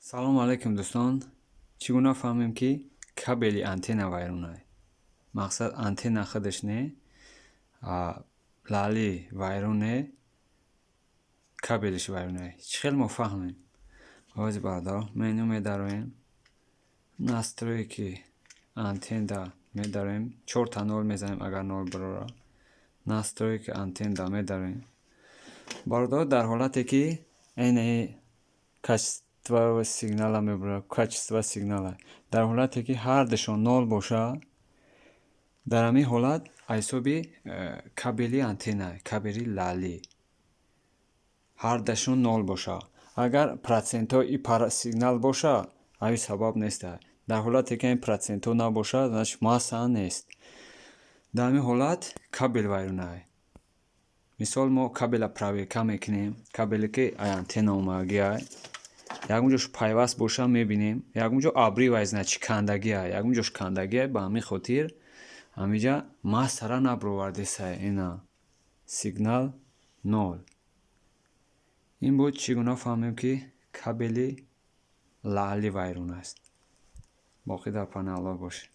салом алайкум дӯстон. Чӣ гуна фаҳмем ки кабели антенна вайрон аст? Мақсад антенна худаш не лали вайрон не, кабелиш вайрон аст. Чӣ хел мо фаҳмем? Ози бардор меню медароем, настройки антенна медароем, 4 нол мезанем агар нол барора. Настройки антенна медароем. Бардор дар ҳолате ки эне качество сигнала мебарад, качество сигнала. Дар ҳолате ки ҳар душон нол бошад, дар ҳамин ҳолат ҳисоби кабели антенна, кабели лали. ҳар дашон нол бошад. Агар процентҳои сигнал бошад, ҳави сабаб нест. Дар ҳолате ки ин процентҳо набошад, значит масса нест. Дар ҳамин ҳолат кабел вайрон аст. Мисол мо кабела проверка мекунем, кабеле ки антенна омагӣ аст. Ягонҷош пайваст бошад мебинем, ягонҷо абри вай значит кандагӣ аст, ягонҷош кандагӣ аст. Ба ҳамин хотир ҳаминҷа массара набаровардеса, ина сигнал нол. Ин буд чӣ гуна фаҳмем ки кабели лали вайрон аст. Боқӣ дар панаи Аллоҳ бошед.